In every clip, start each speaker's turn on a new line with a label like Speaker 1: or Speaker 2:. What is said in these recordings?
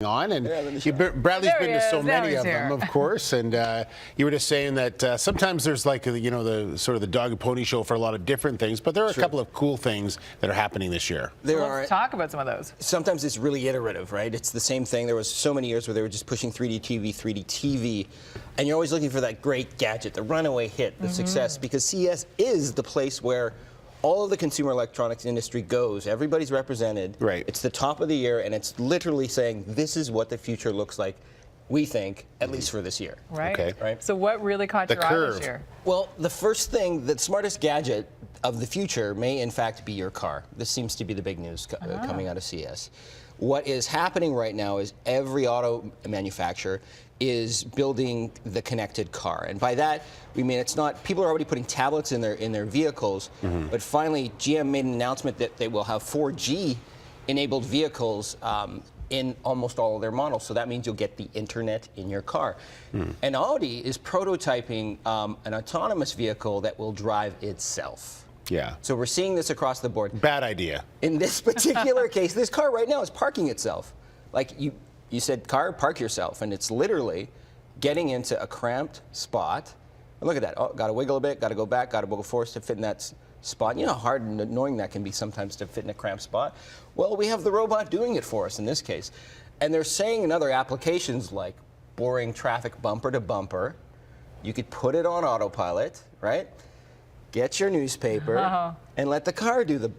Speaker 1: on, and Bradley's been to so many of them, of course, and you were just saying that sometimes there's like the sort of the dog and pony show for a lot of different things, but there are a couple of cool things that are happening this year.
Speaker 2: Let's talk about some of those.
Speaker 3: Sometimes it's really iterative, right? It's the same thing. There was so many years where they were just pushing 3D TV, and you're always looking for that great gadget, the runaway hit, the success, because CES is the place where all of the consumer electronics industry goes. Everybody's represented.
Speaker 1: Right.
Speaker 3: It's the top of the year, and it's literally saying this is what the future looks like, we think, at least for this year.
Speaker 2: Right.
Speaker 1: Okay.
Speaker 3: Right.
Speaker 2: So what really caught your eye this year?
Speaker 3: Well, the first thing, the smartest gadget of the future may in fact be your car. This seems to be the big news coming out of CES. What is happening right now is every auto manufacturer is building the connected car, and by that we mean it's not people are already putting tablets in their vehicles, but finally GM made an announcement that they will have 4G enabled vehicles in almost all of their models. So that means you'll get the internet in your car. And Audi is prototyping an autonomous vehicle that will drive itself.
Speaker 1: Yeah.
Speaker 3: So we're seeing this across the board.
Speaker 1: Bad idea.
Speaker 3: In this particular case, this car right now is parking itself. Like you said, car, park yourself, and it's literally getting into a cramped spot. And look at that. Oh, got to wiggle a bit, got to go back, got to go forward to fit in that spot. You know how hard and annoying that can be sometimes to fit in a cramped spot? Well, we have the robot doing it for us in this case. And they're saying in other applications like boring traffic bumper to bumper, you could put it on autopilot, right? Get your newspaper and let the car do the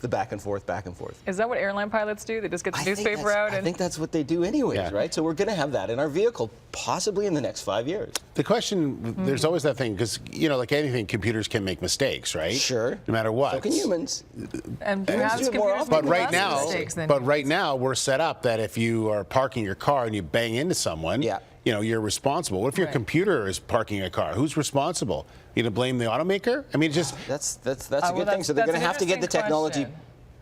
Speaker 3: back and forth, back and forth.
Speaker 2: Is that what airline pilots do? They just get the newspaper out?
Speaker 3: I think that's what they do anyways, right? So we're going to have that in our vehicle possibly in the next 5 years.
Speaker 1: The question, there's always that thing, because, you know, like anything, computers can make mistakes, right?
Speaker 3: Sure.
Speaker 1: No matter what.
Speaker 3: So can humans.
Speaker 2: And perhaps computers
Speaker 1: But
Speaker 2: make
Speaker 1: right
Speaker 2: less
Speaker 1: now,
Speaker 2: mistakes than
Speaker 1: right now, we're set up that if you are parking your car and you bang into someone, you know, you're responsible. What if your computer is parking a car? Who's responsible? You to blame the automaker? I mean, just
Speaker 3: that's a good thing. So they're going to have to get the technology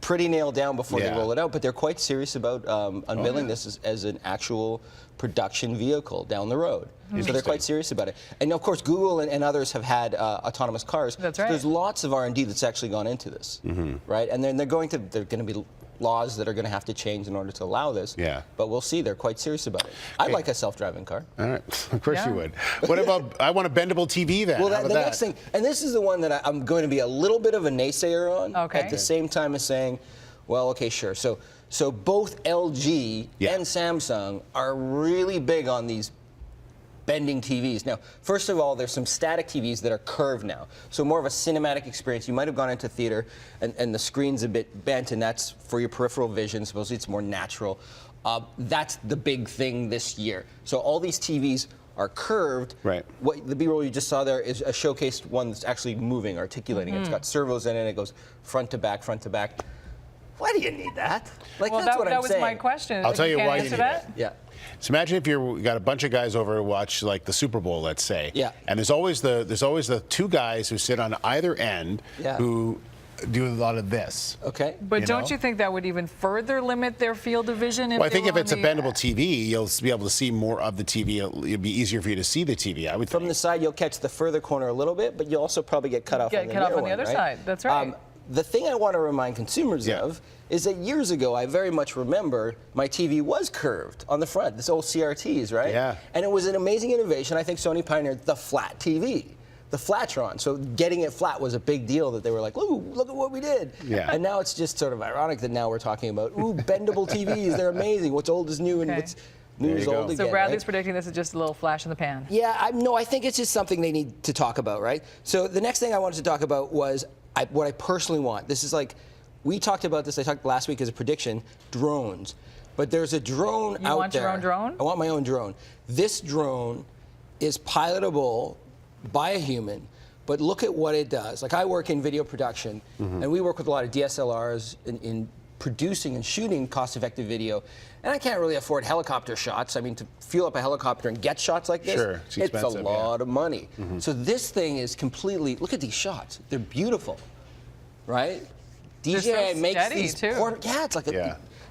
Speaker 3: pretty nailed down before they roll it out, but they're quite serious about unveiling this as an actual production vehicle down the road. So they're quite serious about it. And of course, Google and others have had autonomous cars.
Speaker 2: That's right.
Speaker 3: So there's lots of R&D that's actually gone into this, right? And then they're going to be laws that are going to have to change in order to allow this.
Speaker 1: Yeah.
Speaker 3: But we'll see. They're quite serious about it. I'd like a self-driving car.
Speaker 1: All right. Of course you would. What about, I want a bendable TV then.
Speaker 3: Well, the next thing, and this is the one that I'm going to be a little bit of a naysayer on at the same time as saying, well, okay, sure. So both LG and Samsung are really big on these bending TVs. Now, first of all, there's some static TVs that are curved now. So more of a cinematic experience. You might have gone into theater and the screen's a bit bent, and that's for your peripheral vision. Supposedly it's more natural. That's the big thing this year. So all these TVs are curved.
Speaker 1: Right.
Speaker 3: What the B-roll you just saw there is a showcased one that's actually moving, articulating. It's got servos in it. It goes front to back, front to back. Why do you need that? Like,
Speaker 2: well,
Speaker 3: that's what I'm saying.
Speaker 2: That was my question.
Speaker 1: I'll tell you why you need that.
Speaker 3: Yeah.
Speaker 1: So imagine if you got a bunch of guys over to watch like the Super Bowl, let's say.
Speaker 3: Yeah.
Speaker 1: And there's always the two guys who sit on either end who do a lot of this.
Speaker 3: Okay.
Speaker 2: But don't you think that would even further limit their field of vision?
Speaker 1: Well, I think if it's a bendable TV, you'll be able to see more of the TV. It'll be easier for you to see the TV, I would think.
Speaker 3: From the side, you'll catch the further corner a little bit, but you'll also probably get cut off on the
Speaker 2: other side. That's right.
Speaker 3: The thing I want to remind consumers of is that years ago, I very much remember my TV was curved on the front, this old CRTs, right?
Speaker 1: Yeah.
Speaker 3: And it was an amazing innovation. I think Sony pioneered the flat TV, the Flatron. So getting it flat was a big deal that they were like, ooh, look at what we did.
Speaker 1: Yeah.
Speaker 3: And now it's just sort of ironic that now we're talking about, ooh, bendable TVs, they're amazing. What's old is new and what's new is old again.
Speaker 2: So Bradley's predicting this is just a little flash in the pan.
Speaker 3: Yeah, no, I think it's just something they need to talk about, right? So the next thing I wanted to talk about was what I personally want. This is like, we talked about this, I talked last week as a prediction, drones. But there's a drone out there.
Speaker 2: You want your own drone?
Speaker 3: I want my own drone. This drone is pilotable by a human, but look at what it does. Like, I work in video production, and we work with a lot of DSLRs in producing and shooting cost-effective video, and I can't really afford helicopter shots. I mean, to fuel up a helicopter and get shots like this, it's a lot of money. So this thing is completely, look at these shots. They're beautiful, right? DJI makes these, it's like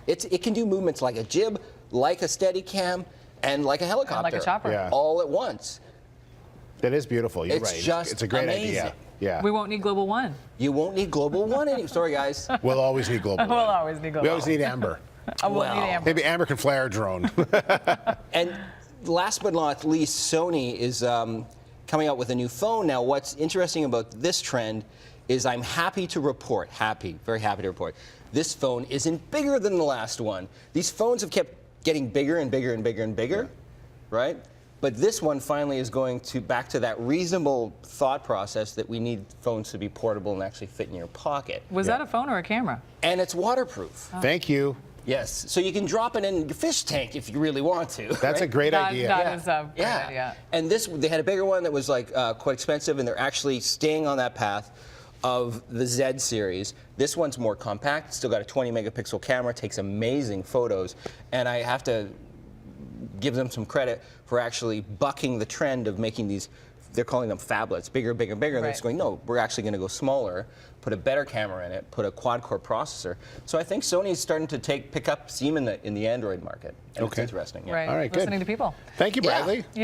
Speaker 3: it can do movements like a jib, like a Steadicam, and like a helicopter,
Speaker 2: and like a chopper,
Speaker 3: all at once.
Speaker 1: That is beautiful. You're right. It's a great idea. Yeah.
Speaker 2: We won't need Global One.
Speaker 3: You won't need Global One anymore. Sorry, guys.
Speaker 1: We'll always need Global One.
Speaker 2: We'll always need Global One.
Speaker 1: We always need Amber.
Speaker 2: Oh, we'll need Amber.
Speaker 1: Maybe Amber can fly our drone.
Speaker 3: And last but not least, Sony is coming out with a new phone. Now, what's interesting about this trend is I'm happy to report, very happy to report, this phone isn't bigger than the last one. These phones have kept getting bigger and bigger and bigger and bigger, right? But this one finally is going back to that reasonable thought process that we need phones to be portable and actually fit in your pocket.
Speaker 2: Was that a phone or a camera?
Speaker 3: And it's waterproof.
Speaker 1: Thank you.
Speaker 3: Yes, so you can drop it in your fish tank if you really want to.
Speaker 1: That's a great idea.
Speaker 2: That is a great idea.
Speaker 3: And they had a bigger one that was like quite expensive, and they're actually staying on that path of the Z series. This one's more compact, still got a 20 megapixel camera, takes amazing photos, and I have to give them some credit for actually bucking the trend of making these, they're calling them phablets, bigger, bigger, bigger, and they're just going, no, we're actually going to go smaller, put a better camera in it, put a quad-core processor. So I think Sony's starting to pick up steam in the Android market, and it's interesting. Yeah.
Speaker 2: Right.
Speaker 1: All right, good.
Speaker 2: Listening to people.
Speaker 1: Thank you, Bradley.
Speaker 2: Yeah.